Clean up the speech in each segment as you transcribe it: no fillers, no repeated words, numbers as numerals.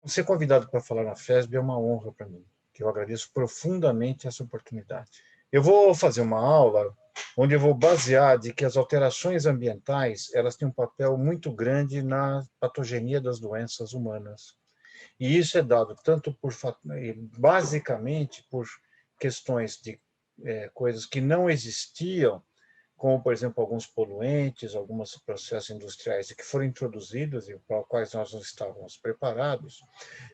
Ser convidado para falar na FESB é uma honra para mim, que eu agradeço profundamente essa oportunidade. Eu vou fazer uma aula onde eu vou basear de que as alterações ambientais elas têm um papel muito grande na patogenia das doenças humanas. E isso é dado tanto por, basicamente, por questões de coisas que não existiam, como, por exemplo, alguns poluentes, alguns processos industriais que foram introduzidos e para os quais nós não estávamos preparados,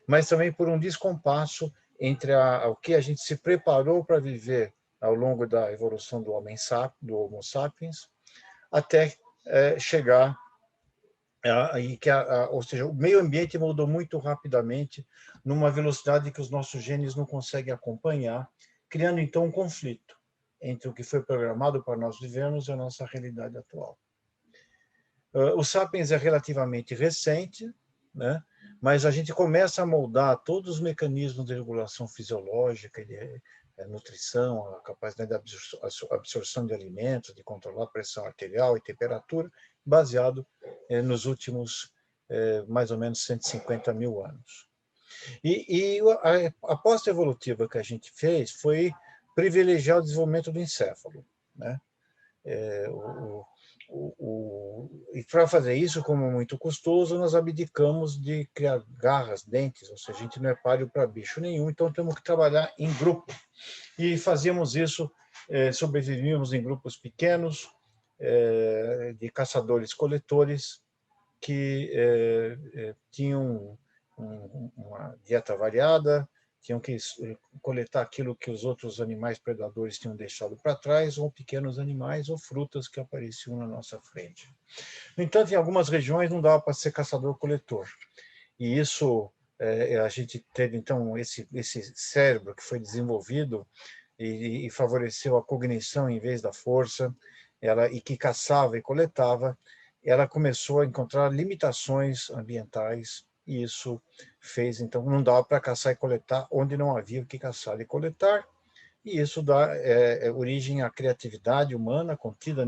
mas também por um descompasso entre o que a gente se preparou para viver ao longo da evolução do Homo sapiens, até chegar aí ou seja, o meio ambiente mudou muito rapidamente, numa velocidade que os nossos genes não conseguem acompanhar, criando então um conflito entre o que foi programado para nós vivermos e a nossa realidade atual. O Sapiens é relativamente recente, né? Mas a gente começa a moldar todos os mecanismos de regulação fisiológica, de nutrição, a capacidade de absorção de alimentos, de controlar a pressão arterial e temperatura, baseado nos últimos mais ou menos 150 mil anos. E a aposta evolutiva que a gente fez foi privilegiar o desenvolvimento do encéfalo, né? E para fazer isso, como é muito custoso, nós abdicamos de criar garras, dentes, ou seja, a gente não é páreo para bicho nenhum, então temos que trabalhar em grupo. E fazíamos isso, sobrevivíamos em grupos pequenos, de caçadores-coletores, que tinham uma dieta variada, tinham que coletar aquilo que os outros animais predadores tinham deixado para trás, ou pequenos animais ou frutas que apareciam na nossa frente. No entanto, em algumas regiões não dava para ser caçador-coletor. E isso, a gente teve, então, esse cérebro que foi desenvolvido e favoreceu a cognição em vez da força, e que caçava e coletava, ela começou a encontrar limitações ambientais, e isso fez, então, não dava para caçar e coletar onde não havia o que caçar e coletar, e isso dá origem à criatividade humana contida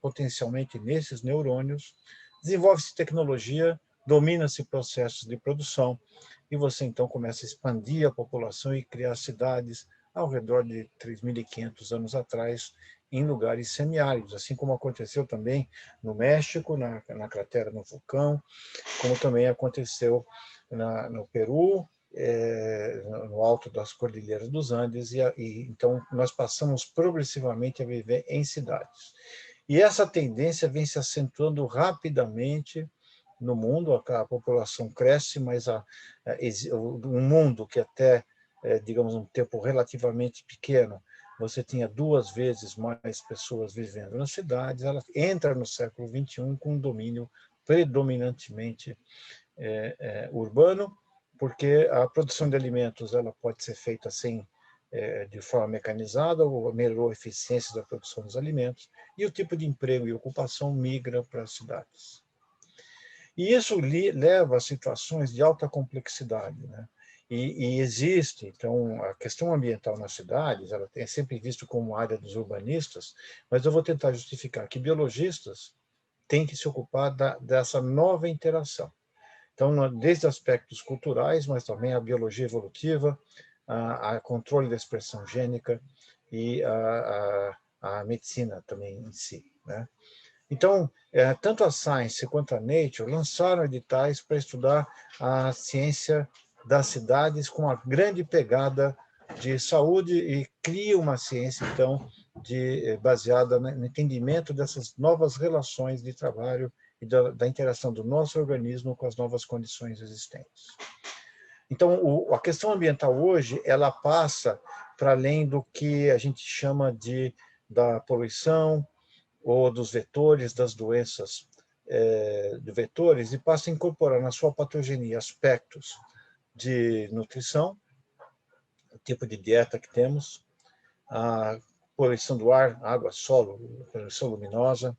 potencialmente nesses neurônios, desenvolve-se tecnologia, domina-se processos de produção, e você, então, começa a expandir a população e criar cidades ao redor de 3.500 anos atrás, em lugares semiáridos, assim como aconteceu também no México, na cratera do vulcão, como também aconteceu no Peru, no alto das Cordilheiras dos Andes, e então nós passamos progressivamente a viver em cidades. E essa tendência vem se acentuando rapidamente no mundo, a população cresce, mas um mundo que até, digamos, um tempo relativamente pequeno, você tinha 2 vezes mais pessoas vivendo nas cidades, ela entra no século XXI com um domínio predominantemente urbano, porque a produção de alimentos ela pode ser feita de forma mecanizada, ou melhorou a eficiência da produção dos alimentos, e o tipo de emprego e ocupação migra para as cidades. E isso leva a situações de alta complexidade, né? E existe, então, a questão ambiental nas cidades, ela é sempre vista como área dos urbanistas, mas eu vou tentar justificar que biologistas têm que se ocupar dessa nova interação. Então, desde aspectos culturais, mas também a biologia evolutiva, a controle da expressão gênica e a medicina também em si, né? Então, tanto a Science quanto a Nature lançaram editais para estudar a ciência das cidades com uma grande pegada de saúde e cria uma ciência, então, baseada no entendimento dessas novas relações de trabalho e da interação do nosso organismo com as novas condições existentes. Então, a questão ambiental hoje, ela passa para além do que a gente chama da poluição, ou dos vetores, das doenças de vetores, e passa a incorporar na sua patogenia aspectos de nutrição, o tipo de dieta que temos, a poluição do ar, água, solo, poluição luminosa,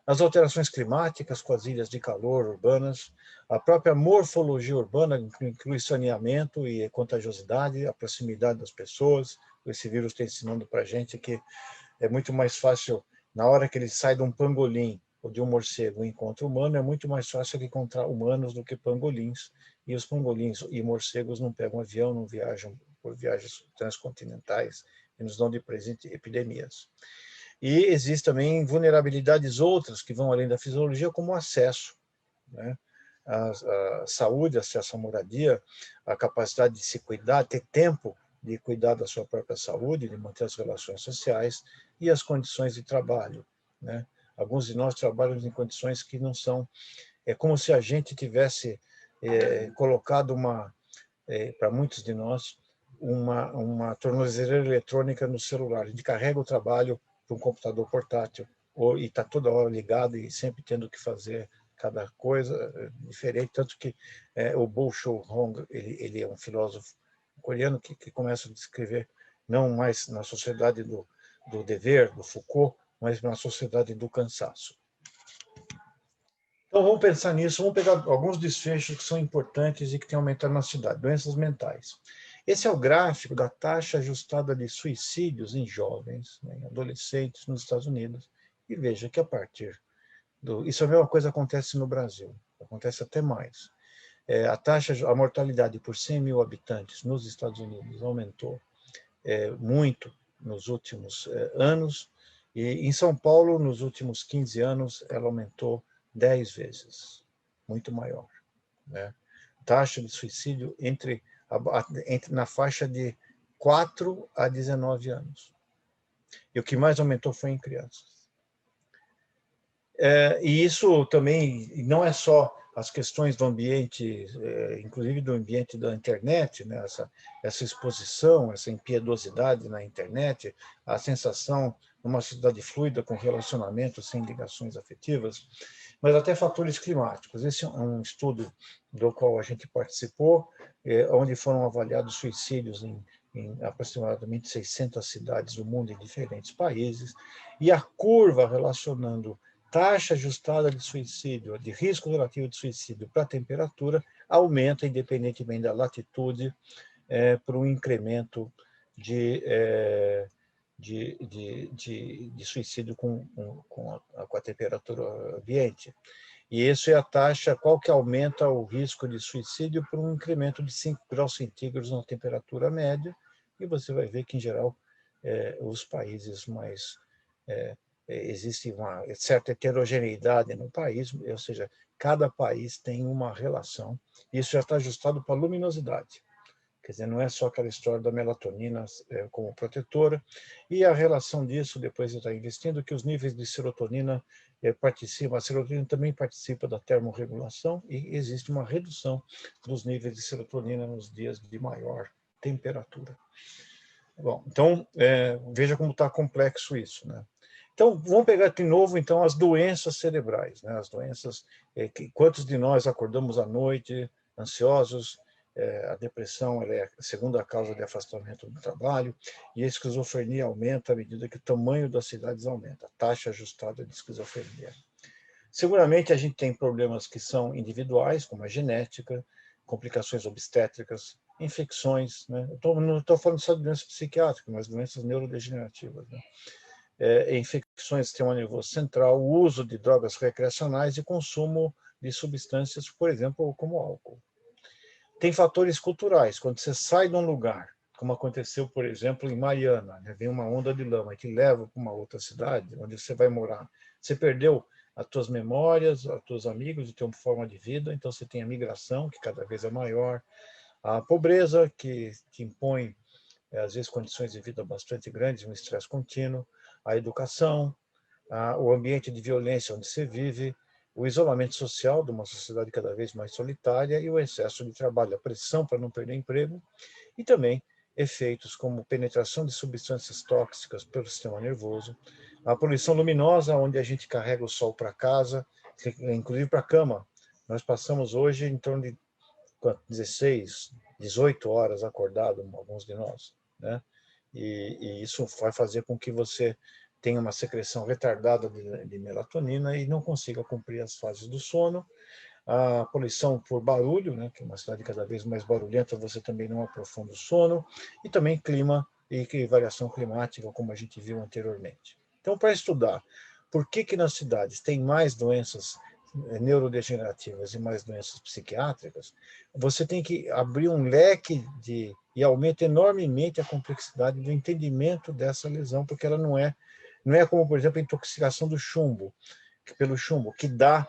as alterações climáticas com as ilhas de calor urbanas, a própria morfologia urbana, que inclui saneamento e contagiosidade, a proximidade das pessoas. Esse vírus está ensinando para a gente que é muito mais fácil, na hora que ele sai de um pangolim ou de um morcego e encontra humano, é muito mais fácil encontrar humanos do que pangolins. e os pangolins e morcegos não pegam avião, não viajam por viagens transcontinentais e nos dão de presente epidemias. E existem também vulnerabilidades outras que vão além da fisiologia, como o acesso, né? A saúde, acesso à moradia, a capacidade de se cuidar, ter tempo de cuidar da sua própria saúde, de manter as relações sociais e as condições de trabalho, né? Alguns de nós trabalham em condições que não são... É como se a gente tivesse colocado para muitos de nós, uma tornozeleira eletrônica no celular. A gente carrega o trabalho para um computador portátil e está toda hora ligado e sempre tendo que fazer cada coisa diferente, tanto que o Bo Shou-hong, ele é um filósofo coreano que começa a descrever não mais na sociedade do dever, do Foucault, mas na sociedade do cansaço. Então, vamos pensar nisso, vamos pegar alguns desfechos que são importantes e que têm aumentado na cidade. Doenças mentais. Esse é o gráfico da taxa ajustada de suicídios em jovens, né, em adolescentes nos Estados Unidos. E veja que a partir isso a mesma coisa acontece no Brasil, acontece até mais. A mortalidade por 100 mil habitantes nos Estados Unidos aumentou muito nos últimos anos, e em São Paulo, nos últimos 15 anos, ela aumentou 10 vezes, muito maior, né? Taxa de suicídio na faixa de 4 a 19 anos. E o que mais aumentou foi em crianças. E isso também não é só as questões do ambiente, inclusive do ambiente da internet, né? Essa exposição, essa impiedosidade na internet, a sensação de uma sociedade fluida com relacionamentos sem ligações afetivas, mas até fatores climáticos. Esse é um estudo do qual a gente participou, onde foram avaliados suicídios em aproximadamente 600 cidades do mundo, em diferentes países, e a curva relacionando taxa ajustada de suicídio, de risco relativo de suicídio para a temperatura, aumenta independentemente da latitude, por um incremento de suicídio com a temperatura ambiente. E isso é a taxa, qual que aumenta o risco de suicídio por um incremento de 5 graus centígrados na temperatura média, e você vai ver que, em geral, os países mais... existe uma certa heterogeneidade no país, ou seja, cada país tem uma relação, isso já está ajustado para a luminosidade. Quer dizer, não é só aquela história da melatonina como protetora, e a relação disso, depois de estar investindo, que os níveis de serotonina participam, a serotonina também participa da termorregulação, e existe uma redução dos níveis de serotonina nos dias de maior temperatura. Bom, então, veja como está complexo isso, né? Então, vamos pegar de novo, então, as doenças cerebrais, né? As doenças, quantos de nós acordamos à noite ansiosos? A depressão ela é a segunda causa de afastamento do trabalho, e a esquizofrenia aumenta à medida que o tamanho das cidades aumenta, a taxa ajustada de esquizofrenia. Seguramente a gente tem problemas que são individuais, como a genética, complicações obstétricas, infecções, né? Não estou falando só de doenças psiquiátricas, mas doenças neurodegenerativas, né? Infecções do sistema nervoso central, o uso de drogas recreacionais e consumo de substâncias, por exemplo, como álcool. Tem fatores culturais. Quando você sai de um lugar, como aconteceu, por exemplo, em Mariana, né? Vem uma onda de lama que leva para uma outra cidade, onde você vai morar. Você perdeu as tuas memórias, os teus amigos, a tua forma de vida, então você tem a migração, que cada vez é maior, a pobreza, que impõe, às vezes, condições de vida bastante grandes, um estresse contínuo, a educação, o ambiente de violência onde se vive, o isolamento social de uma sociedade cada vez mais solitária e o excesso de trabalho, a pressão para não perder emprego, e também efeitos como penetração de substâncias tóxicas pelo sistema nervoso, a poluição luminosa, onde a gente carrega o sol para casa, inclusive para a cama. Nós passamos hoje em torno de 16, 18 horas acordado, alguns de nós, né? E isso vai fazer com que você tenha uma secreção retardada de melatonina e não consiga cumprir as fases do sono. A poluição por barulho, né, que é uma cidade cada vez mais barulhenta, você também não aprofunda o sono, e também clima e variação climática, como a gente viu anteriormente. Então, para estudar por que nas cidades tem mais doenças neurodegenerativas e mais doenças psiquiátricas, você tem que abrir um leque e aumenta enormemente a complexidade do entendimento dessa lesão, porque ela não é como, por exemplo, a intoxicação do chumbo, pelo chumbo, que dá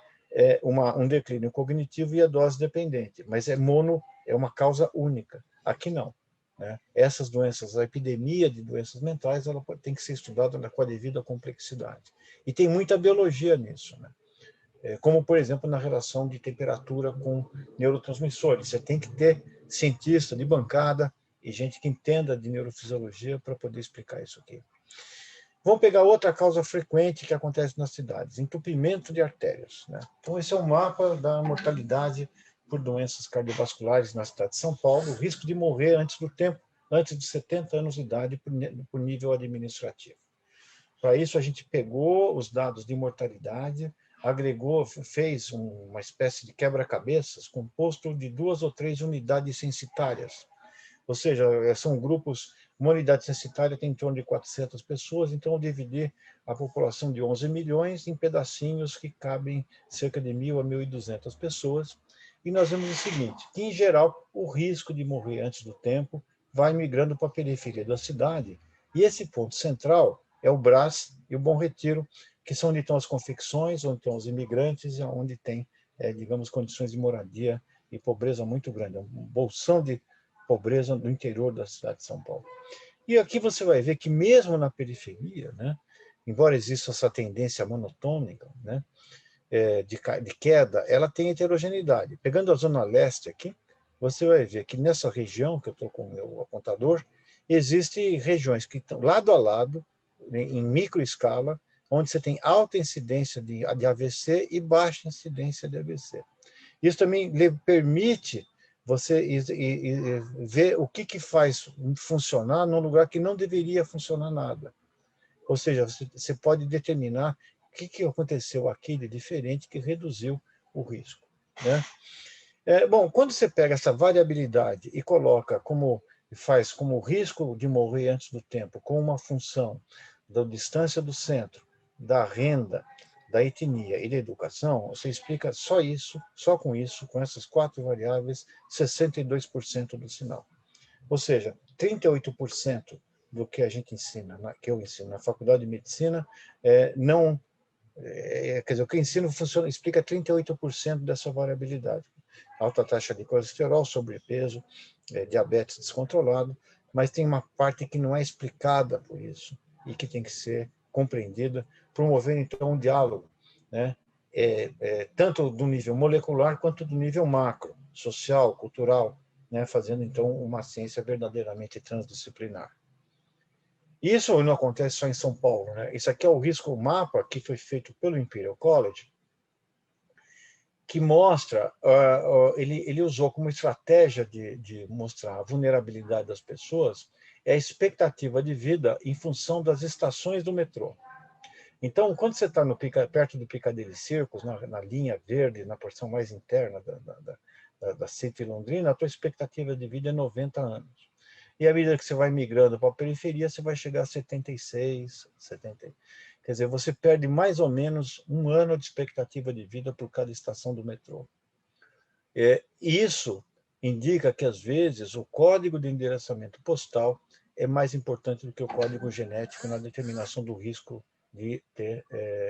um declínio cognitivo e a dose dependente, mas é uma causa única. Aqui não. Né? Essas doenças, a epidemia de doenças mentais, ela tem que ser estudada com a devida complexidade. E tem muita biologia nisso, né? Como, por exemplo, na relação de temperatura com neurotransmissores. Você tem que ter cientista de bancada e gente que entenda de neurofisiologia para poder explicar isso aqui. Vamos pegar outra causa frequente que acontece nas cidades, entupimento de artérias. Né? Então, esse é um mapa da mortalidade por doenças cardiovasculares na cidade de São Paulo, o risco de morrer antes do tempo, antes de 70 anos de idade, por nível administrativo. Para isso, a gente pegou os dados de mortalidade, agregou, fez uma espécie de quebra-cabeças composto de 2 ou 3 unidades censitárias. Ou seja, são grupos, uma unidade censitária tem em torno de 400 pessoas, então eu dividi a população de 11 milhões em pedacinhos que cabem cerca de 1.000 a 1.200 pessoas, e nós vemos o seguinte, que em geral o risco de morrer antes do tempo vai migrando para a periferia da cidade, e esse ponto central é o Brás e o Bom Retiro, que são onde estão as confecções, onde estão os imigrantes, e onde tem, digamos, condições de moradia e pobreza muito grande, é um bolsão de pobreza no interior da cidade de São Paulo. E aqui você vai ver que mesmo na periferia, né, embora exista essa tendência monotônica, né, de queda, ela tem heterogeneidade. Pegando a Zona Leste aqui, você vai ver que nessa região, que eu estou com o meu apontador, existem regiões que estão lado a lado, em microescala, onde você tem alta incidência de AVC e baixa incidência de AVC. Isso também lhe permite você ver o que faz funcionar num lugar que não deveria funcionar nada. Ou seja, você pode determinar o que aconteceu aqui de diferente que reduziu o risco. Né? Bom, quando você pega essa variabilidade e coloca faz como risco de morrer antes do tempo, com uma função da distância do centro, da renda, da etnia e da educação, você explica só isso, só com isso, com essas 4 variáveis, 62% do sinal. Ou seja, 38% do que a gente ensina, que eu ensino na Faculdade de Medicina, quer dizer, o que eu ensino explica 38% dessa variabilidade. Alta taxa de colesterol, sobrepeso, diabetes descontrolado, mas tem uma parte que não é explicada por isso e que tem que ser compreendida, promovendo, então, um diálogo, né? Tanto do nível molecular quanto do nível macro, social, cultural, né? Fazendo, então, uma ciência verdadeiramente transdisciplinar. Isso não acontece só em São Paulo, né? Isso aqui é o risco mapa que foi feito pelo Imperial College, que mostra, ele usou como estratégia de mostrar a vulnerabilidade das pessoas, a expectativa de vida em função das estações do metrô. Então, quando você está perto do Piccadilly Circus, na linha verde, na porção mais interna da City Londrina, a tua expectativa de vida é 90 anos. E à medida que você vai migrando para a periferia, você vai chegar a 76, 70. Quer dizer, você perde mais ou menos 1 ano de expectativa de vida por cada estação do metrô. Isso indica que, às vezes, o código de endereçamento postal é mais importante do que o código genético na determinação do risco de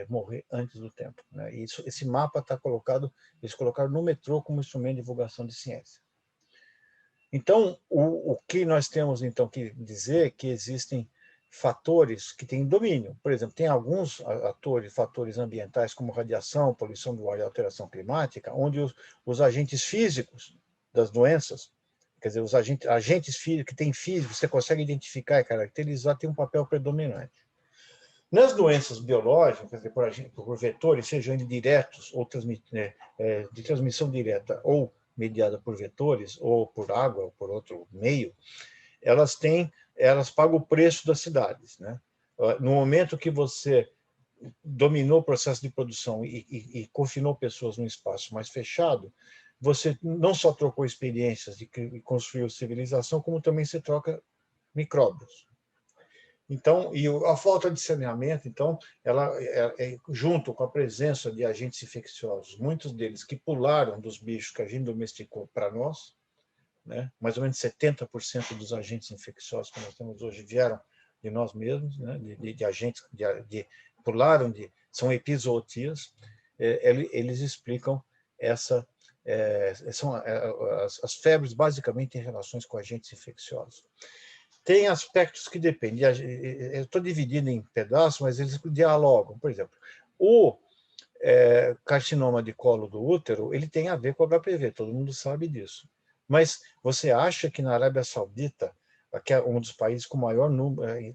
morrer antes do tempo. Né? Esse mapa está colocado, eles colocaram no metrô como instrumento de divulgação de ciência. Então, o que nós temos, então, que dizer é que existem fatores que têm domínio. Por exemplo, tem alguns fatores ambientais, como radiação, poluição do ar e alteração climática, onde os agentes físicos das doenças, quer dizer, os agentes físicos que têm físico, você consegue identificar e caracterizar, tem um papel predominante. Nas doenças biológicas, quer dizer, por vetores, sejam eles diretos, ou de transmissão direta, ou mediada por vetores, ou por água, ou por outro meio, elas pagam o preço das cidades. Né? No momento que você dominou o processo de produção e confinou pessoas num espaço mais fechado, você não só trocou experiências de construir civilização, como também se troca micróbios. Então, e a falta de saneamento, então, ela junto com a presença de agentes infecciosos, muitos deles que pularam dos bichos que a gente domesticou para nós, né? Mais ou menos 70% dos agentes infecciosos que nós temos hoje vieram de nós mesmos, né? de agentes pularam são epizootias. Eles explicam essa são as febres basicamente em relações com agentes infecciosos. Tem aspectos que dependem. Eu estou dividindo em pedaços, mas eles dialogam. Por exemplo, o carcinoma de colo do útero, ele tem a ver com o HPV, todo mundo sabe disso. Mas você acha que na Arábia Saudita, que é um dos países com maior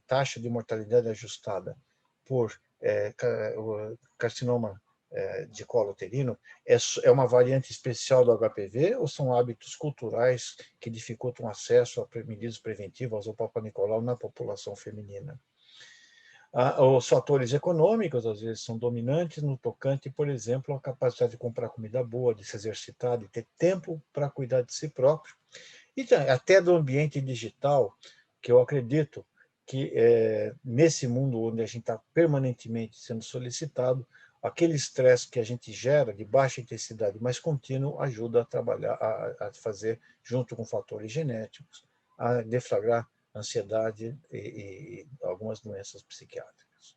taxa de mortalidade ajustada por carcinoma de colo uterino, é uma variante especial do HPV ou são hábitos culturais que dificultam acesso a medidas preventivas ao Papa Nicolau na população feminina? Os fatores econômicos, às vezes, são dominantes no tocante, por exemplo, a capacidade de comprar comida boa, de se exercitar, de ter tempo para cuidar de si próprio. E até do ambiente digital, que eu acredito que nesse mundo onde a gente está permanentemente sendo solicitado, aquele estresse que a gente gera de baixa intensidade, mas contínuo, ajuda a trabalhar, a fazer, junto com fatores genéticos, a deflagrar ansiedade e algumas doenças psiquiátricas.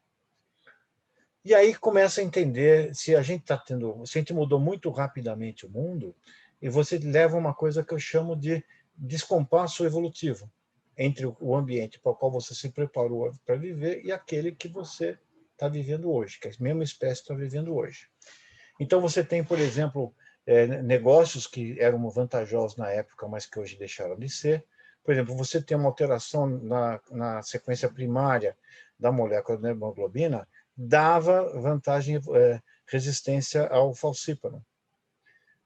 E aí começa a entender se a gente está tendo, se a gente mudou muito rapidamente o mundo, e você leva uma coisa que eu chamo de descompasso evolutivo entre o ambiente para o qual você se preparou para viver e aquele que você está vivendo hoje, que a mesma espécie está vivendo hoje. Então você tem, por exemplo, negócios que eram vantajosos na época, mas que hoje deixaram de ser. Por exemplo, você tem uma alteração na sequência primária da molécula da hemoglobina, dava vantagem, resistência ao falcíparo,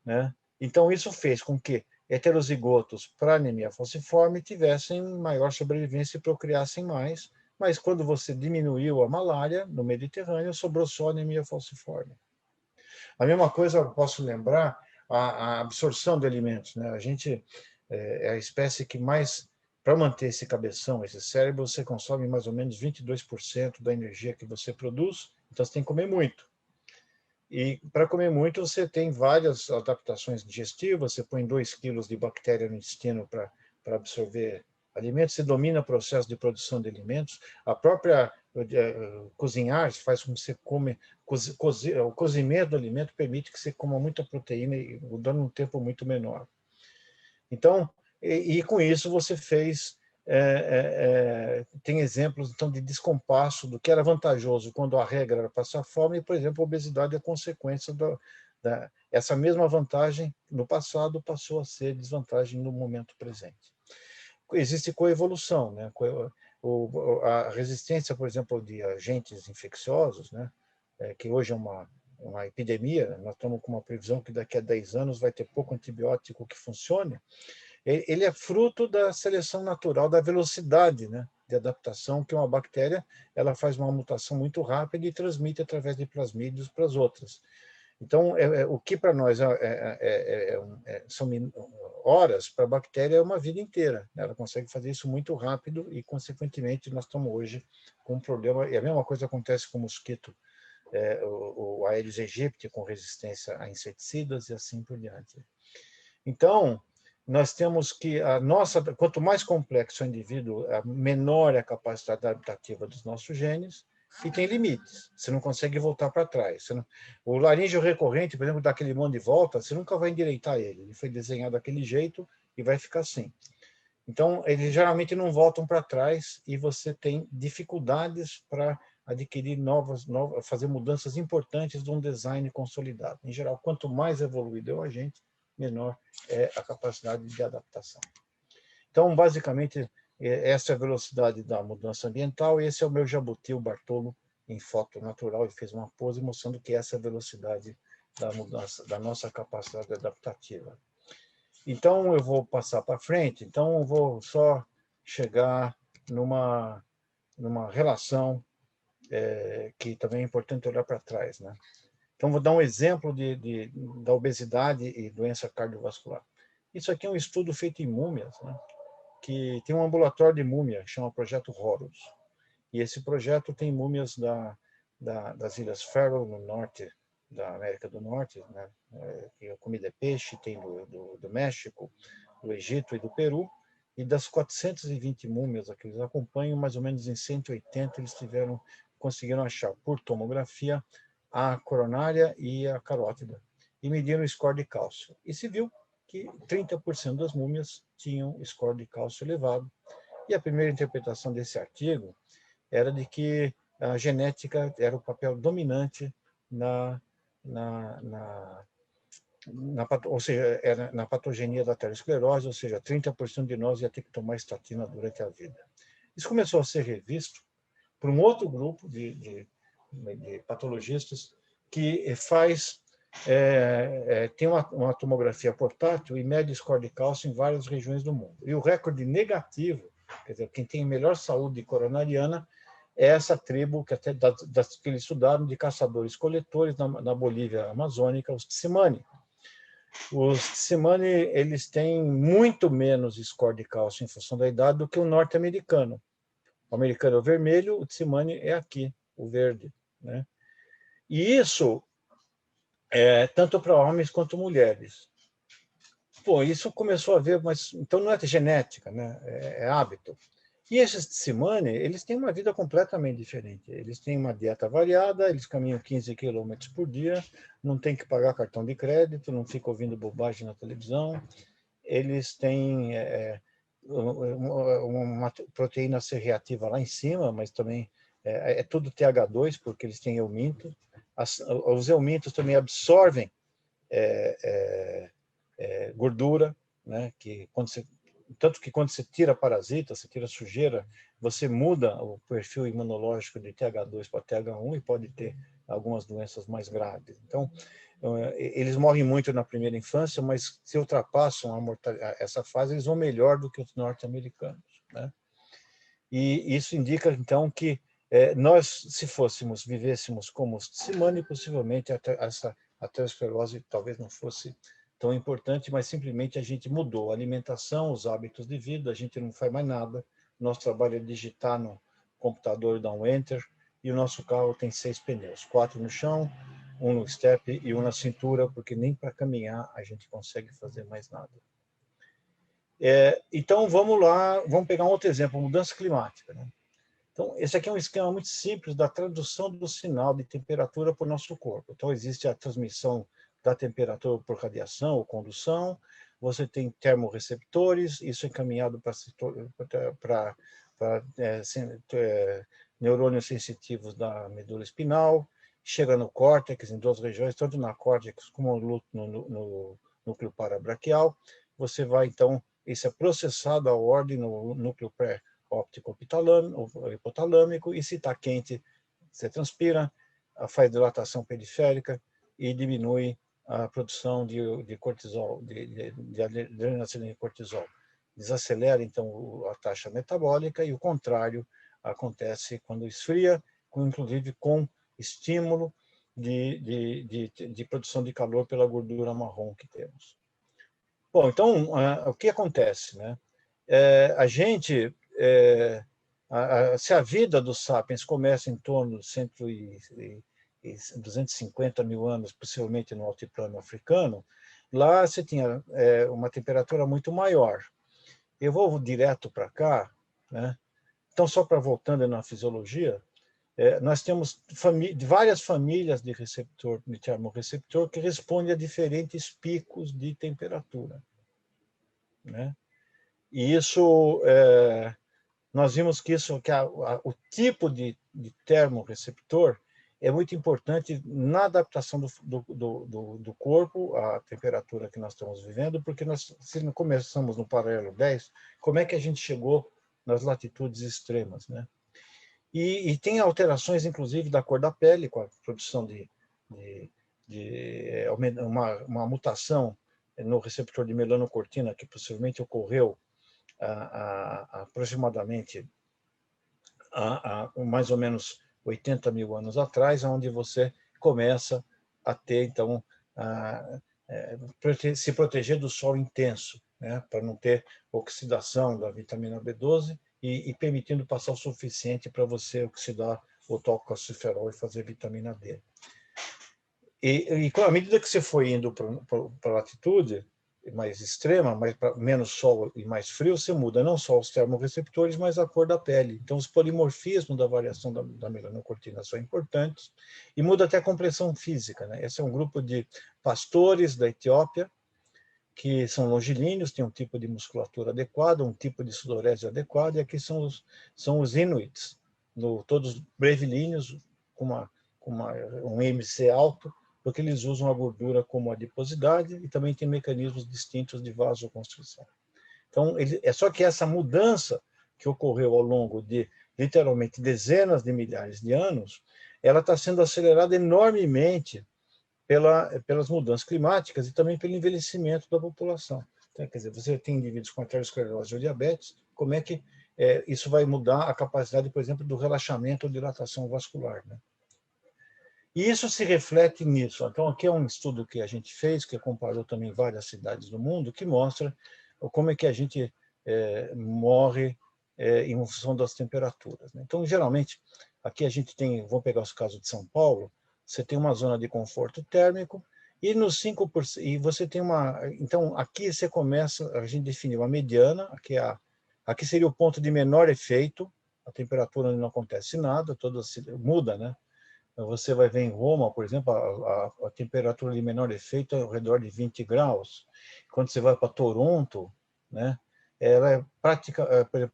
né? Então, isso fez com que heterozigotos para anemia falciforme tivessem maior sobrevivência e procriassem mais, mas quando você diminuiu a malária no Mediterrâneo, sobrou só anemia falciforme. A mesma coisa eu posso lembrar a absorção de alimentos, né? A gente é a espécie que mais, para manter esse cabeção, esse cérebro, você consome mais ou menos 22% da energia que você produz, então você tem que comer muito. E para comer muito, você tem várias adaptações digestivas, você põe 2 quilos de bactéria no intestino para absorver alimentos, você domina o processo de produção de alimentos, a própria cozinhar faz com que você come, o cozimento do alimento permite que você coma muita proteína e dando um tempo muito menor. Então, e com isso você fez, tem exemplos então de descompasso do que era vantajoso quando a regra era passar fome, e, por exemplo, a obesidade é consequência essa mesma vantagem no passado passou a ser desvantagem no momento presente. Existe coevolução, né? A resistência, por exemplo, de agentes infecciosos, né? Que hoje é uma epidemia, nós estamos com uma previsão que daqui a 10 anos vai ter pouco antibiótico que funcione. Ele é fruto da seleção natural, da velocidade, né, de adaptação, que uma bactéria ela faz uma mutação muito rápida e transmite através de plasmídios para as outras. Então, o que para nós são horas, para a bactéria é uma vida inteira. Ela consegue fazer isso muito rápido e, consequentemente, nós estamos hoje com um problema. E a mesma coisa acontece com o mosquito, o Aedes aegypti, com resistência a inseticidas e assim por diante. Então, nós temos que quanto mais complexo o indivíduo, menor é a capacidade adaptativa dos nossos genes, e tem limites. Você não consegue voltar para trás. O laríngeo recorrente, por exemplo, dá aquele monte de volta, você nunca vai endireitar ele. Ele foi desenhado daquele jeito e vai ficar assim. Então, eles geralmente não voltam para trás e você tem dificuldades para adquirir fazer mudanças importantes de um design consolidado. Em geral, quanto mais evoluído é o agente, menor é a capacidade de adaptação. Então, basicamente, essa é a velocidade da mudança ambiental, e esse é o meu jabuti, o Bartolo, em foto natural, e fez uma pose mostrando que essa é a velocidade da mudança, da nossa capacidade adaptativa. Então, eu vou passar para frente, então eu vou só chegar numa relação que também é importante olhar para trás, né? Então, vou dar um exemplo da obesidade e doença cardiovascular. Isso aqui é um estudo feito em múmias, né? Que tem um ambulatório de múmia, que chama Projeto Horus. E esse projeto tem múmias das Ilhas Faroe, no norte da América do Norte, né? A comida é peixe, tem do México, do Egito e do Peru, e das 420 múmias que eles acompanham, mais ou menos em 180 eles conseguiram achar, por tomografia, a coronária e a carótida, e mediram o score de cálcio. E se viu que 30% das múmias tinham score de cálcio elevado. E a primeira interpretação desse artigo era de que a genética era o papel dominante ou seja, era na patogenia da aterosclerose, ou seja, 30% de nós ia ter que tomar estatina durante a vida. Isso começou a ser revisto por um outro grupo de patologistas que tem uma tomografia portátil e mede score de cálcio em várias regiões do mundo. E o recorde negativo, quer dizer, quem tem melhor saúde coronariana, é essa tribo que que eles estudaram de caçadores-coletores na Bolívia amazônica, os Tsimane. Os Tsimane, eles têm muito menos score de cálcio em função da idade do que o norte-americano. O americano é o vermelho, o Tsimane é aqui, o verde, né? E isso é tanto para homens quanto mulheres. Pô, isso começou a ver, mas então não é genética, né? É hábito. E esses Tsimane, eles têm uma vida completamente diferente. Eles têm uma dieta variada, eles caminham 15 quilômetros por dia, não tem que pagar cartão de crédito, não ficam ouvindo bobagem na televisão. Eles têm uma proteína C reativa lá em cima, mas também é tudo TH2, porque eles têm euminto. Os eumintos também absorvem gordura, né? Tanto que quando você tira parasita, você tira sujeira, você muda o perfil imunológico de TH2 para TH1 e pode ter algumas doenças mais graves. Então, eles morrem muito na primeira infância, mas se ultrapassam essa fase, eles vão melhor do que os norte-americanos, né? E isso indica, então, que nós, se vivêssemos como os Tsimane, possivelmente essa aterosclerose talvez não fosse tão importante, mas simplesmente a gente mudou a alimentação, os hábitos de vida, a gente não faz mais nada. Nosso trabalho é digitar no computador, dar um enter, e o nosso carro tem 6 pneus, 4 no chão, um no step e um na cintura, porque nem para caminhar a gente consegue fazer mais nada. Então, vamos lá, vamos pegar um outro exemplo, mudança climática, né? Então, esse aqui é um esquema muito simples da tradução do sinal de temperatura para o nosso corpo. Então, existe a transmissão da temperatura por radiação ou condução, você tem termorreceptores, isso é encaminhado para neurônios sensitivos da medula espinal, chega no córtex, em 2 regiões, tanto na córtex como no núcleo parabraquial. Você vai, então, isso é processado à ordem no núcleo óptico hipotalâmico, e se está quente, você transpira, faz dilatação periférica e diminui a produção de cortisol, de adrenalina e cortisol. Desacelera, então, a taxa metabólica, e o contrário acontece quando esfria, inclusive com estímulo de produção de calor pela gordura marrom que temos. Bom, então, o que acontece, né? A gente, se a vida dos sapiens começa em torno de 250 mil anos, possivelmente no altiplano africano, lá você tinha uma temperatura muito maior. Eu vou direto para cá, né? Então, só para voltando na fisiologia, nós temos várias famílias de termorreceptor que respondem a diferentes picos de temperatura, né? E isso, nós vimos que o tipo de termorreceptor é muito importante na adaptação do corpo à temperatura que nós estamos vivendo, porque se não começamos no paralelo 10, como é que a gente chegou nas latitudes extremas, né? E tem alterações, inclusive, da cor da pele, com a produção de uma mutação no receptor de melanocortina, que possivelmente ocorreu aproximadamente há mais ou menos 80 mil anos atrás, onde você começa a ter, então, se proteger do sol intenso, né, para não ter oxidação da vitamina B12 e permitindo passar o suficiente para você oxidar o tococalciferol e fazer vitamina D. E à medida que você foi indo para a latitude mais extrema, menos sol e mais frio, você muda não só os termorreceptores, mas a cor da pele. Então, os polimorfismos da variação da melanocortina são importantes e muda até a compressão física, né? Esse é um grupo de pastores da Etiópia, que são longilíneos, têm um tipo de musculatura adequada, um tipo de sudorese adequado, e aqui são os Inuits, todos brevilíneos, com um IMC alto, porque eles usam a gordura como adiposidade e também tem mecanismos distintos de vasoconstrição. Então, é só que essa mudança que ocorreu ao longo de, literalmente, dezenas de milhares de anos, ela está sendo acelerada enormemente pelas mudanças climáticas e também pelo envelhecimento da população. Então, quer dizer, você tem indivíduos com arteriosclerose ou diabetes, como é que isso vai mudar a capacidade, por exemplo, do relaxamento ou dilatação vascular, né? E isso se reflete nisso. Então, aqui é um estudo que a gente fez, que comparou também várias cidades do mundo, que mostra como é que a gente morre em função das temperaturas, né? Então, geralmente, aqui a gente tem, vou pegar os casos de São Paulo, você tem uma zona de conforto térmico, e nos 5%, e você tem uma... Então, aqui você começa, a gente definiu a mediana, aqui seria o ponto de menor efeito, a temperatura não acontece nada, muda, né? Você vai ver em Roma, por exemplo, a temperatura de menor efeito é ao redor de 20 graus. Quando você vai para Toronto, né, ela é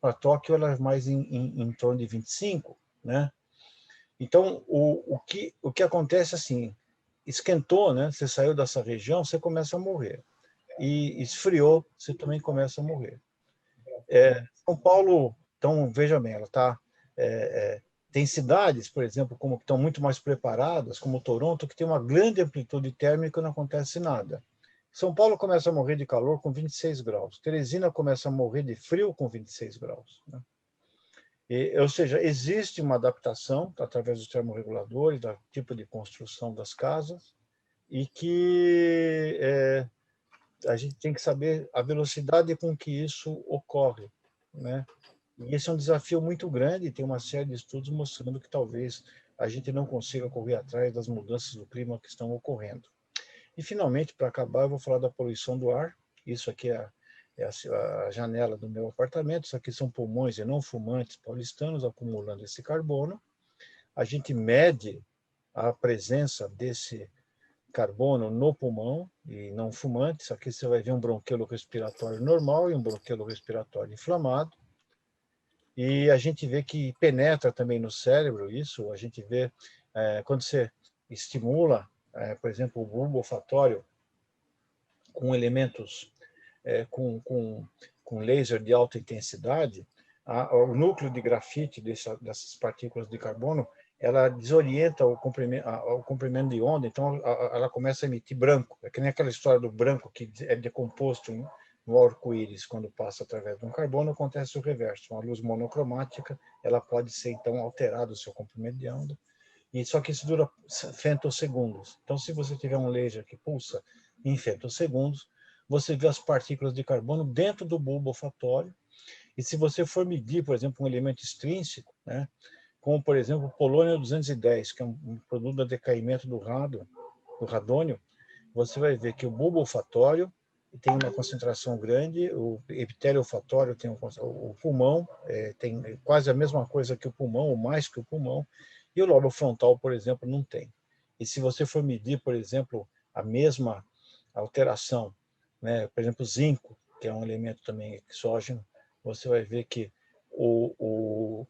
para Tóquio, ela é mais em torno de 25, né? Então, o que acontece assim, esquentou, né? Você saiu dessa região, você começa a morrer. E esfriou, você também começa a morrer. São Paulo, então, veja bem, ela está... tem cidades, por exemplo, que estão muito mais preparadas, como Toronto, que tem uma grande amplitude térmica e não acontece nada. São Paulo começa a morrer de calor com 26 graus. Teresina começa a morrer de frio com 26 graus, né? Ou seja, existe uma adaptação através dos termorreguladores, do tipo de construção das casas, e que a gente tem que saber a velocidade com que isso ocorre, né? E esse é um desafio muito grande, tem uma série de estudos mostrando que talvez a gente não consiga correr atrás das mudanças do clima que estão ocorrendo. E, finalmente, para acabar, eu vou falar da poluição do ar. Isso aqui é a janela do meu apartamento. Isso aqui são pulmões de não fumantes paulistanos acumulando esse carbono. A gente mede a presença desse carbono no pulmão e não fumantes. Aqui você vai ver um bronquíolo respiratório normal e um bronquíolo respiratório inflamado. E a gente vê que penetra também no cérebro isso. A gente vê quando você estimula, por exemplo, o bulbo olfatório com elementos, com laser de alta intensidade, o núcleo de grafite dessas partículas de carbono, ela desorienta o comprimento de onda, então ela começa a emitir branco. É que nem aquela história do branco que é decomposto no arco-íris quando passa através de um carbono, acontece o reverso. Uma luz monocromática, ela pode ser, então, alterada o seu comprimento de onda, e só que isso dura femtosegundos. Então, se você tiver um laser que pulsa em femtosegundos, você vê as partículas de carbono dentro do bulbo olfatório, e se você for medir, por exemplo, um elemento extrínseco, né, como, por exemplo, o polônio 210, que é um produto do decaimento do radônio, você vai ver que o bulbo olfatório tem uma concentração grande, o epitélio olfatório tem o pulmão, tem quase a mesma coisa que o pulmão, ou mais que o pulmão, e o lobo frontal, por exemplo, não tem. E se você for medir, por exemplo, a mesma alteração, né, por exemplo, zinco, que é um elemento também exógeno, você vai ver que o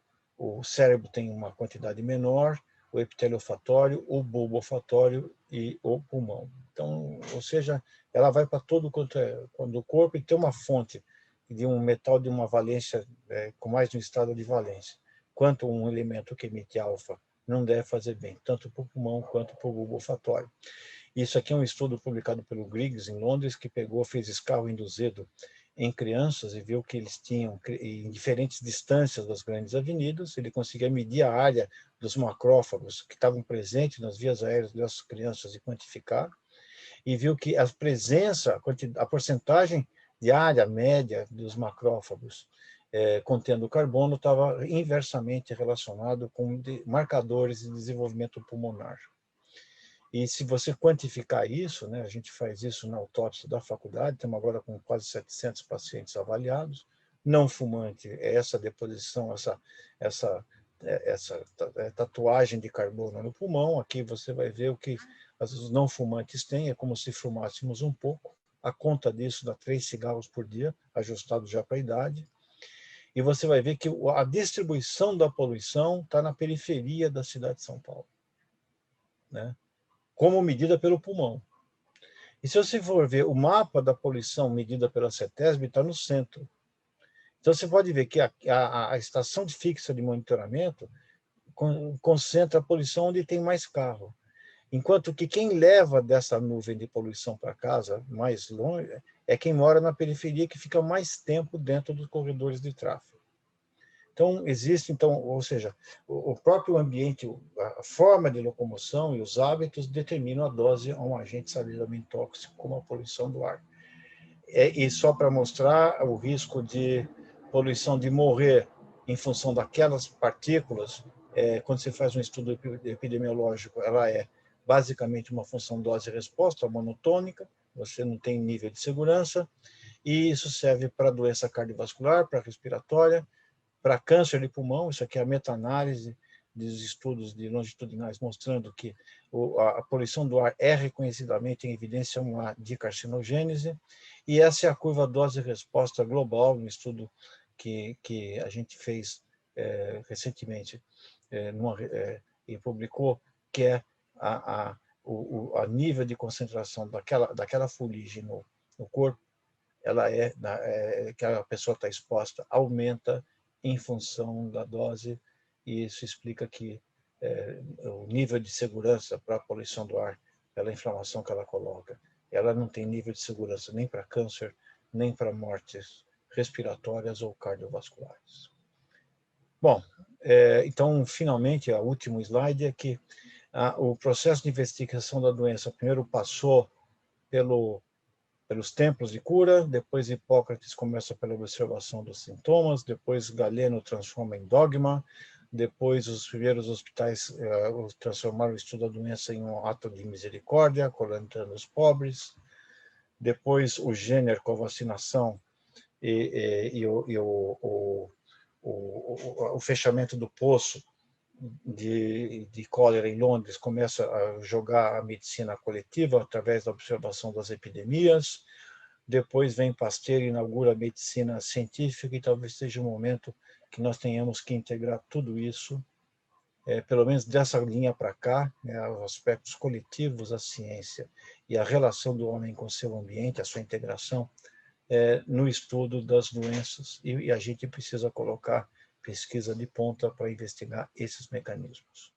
cérebro tem uma quantidade menor, o epitélio olfatório, o bulbo olfatório e o pulmão. Então, ou seja, ela vai para todo o corpo e tem uma fonte de um metal de uma valência, com mais de um estado de valência. Quanto um elemento que emite alfa não deve fazer bem, tanto para o pulmão quanto para o bulbo olfatório. Isso aqui é um estudo publicado pelo Griggs, em Londres, que fez escarro induzido em crianças e viu que eles tinham, em diferentes distâncias das grandes avenidas, ele conseguia medir a área dos macrófagos que estavam presentes nas vias aéreas dessas crianças e quantificar, e viu que a porcentagem de área média dos macrófagos contendo carbono estava inversamente relacionado com marcadores de desenvolvimento pulmonar. E se você quantificar isso, né, a gente faz isso na autópsia da faculdade, estamos agora com quase 700 pacientes avaliados, não fumante, essa deposição, essa tatuagem de carbono no pulmão, aqui você vai ver o que os não fumantes têm, é como se fumássemos um pouco, a conta disso dá 3 cigarros por dia, ajustado já para a idade, e você vai ver que a distribuição da poluição está na periferia da cidade de São Paulo, né? Como medida pelo pulmão. E se você for ver o mapa da poluição medida pela CETESB, está no centro. Então você pode ver que a estação fixa de monitoramento concentra a poluição onde tem mais carro. Enquanto que quem leva dessa nuvem de poluição para casa, mais longe, é quem mora na periferia, que fica mais tempo dentro dos corredores de tráfego. Então, existe, ou seja, o próprio ambiente, a forma de locomoção e os hábitos determinam a dose a um agente sabidamente tóxico, como a poluição do ar. E só para mostrar o risco de poluição, de morrer em função daquelas partículas, quando você faz um estudo epidemiológico, ela é basicamente uma função dose-resposta monotônica, você não tem nível de segurança, e isso serve para doença cardiovascular, para respiratória, para câncer de pulmão. Isso aqui é a meta-análise dos estudos longitudinais mostrando que a poluição do ar é reconhecidamente em evidência de carcinogênese, e essa é a curva dose-resposta global, no estudo que a gente fez recentemente e publicou, que é a nível de concentração daquela fuligem no corpo, ela que a pessoa está exposta, aumenta em função da dose, e isso explica que o nível de segurança para a poluição do ar, pela inflamação que ela coloca, ela não tem nível de segurança nem para câncer, nem para mortes respiratórias ou cardiovasculares. Bom, então, finalmente, o último slide é que o processo de investigação da doença primeiro passou pelos templos de cura, depois Hipócrates começa pela observação dos sintomas, depois Galeno transforma em dogma, depois os primeiros hospitais transformaram o estudo da doença em um ato de misericórdia, colentando os pobres, depois o Jenner com a vacinação e o fechamento do poço de cólera em Londres começa a jogar a medicina coletiva através da observação das epidemias. Depois vem Pasteur e inaugura a medicina científica, e talvez seja o momento que nós tenhamos que integrar tudo isso, pelo menos dessa linha para cá, né, os aspectos coletivos da ciência e a relação do homem com seu ambiente, a sua integração, no estudo das doenças, e a gente precisa colocar pesquisa de ponta para investigar esses mecanismos.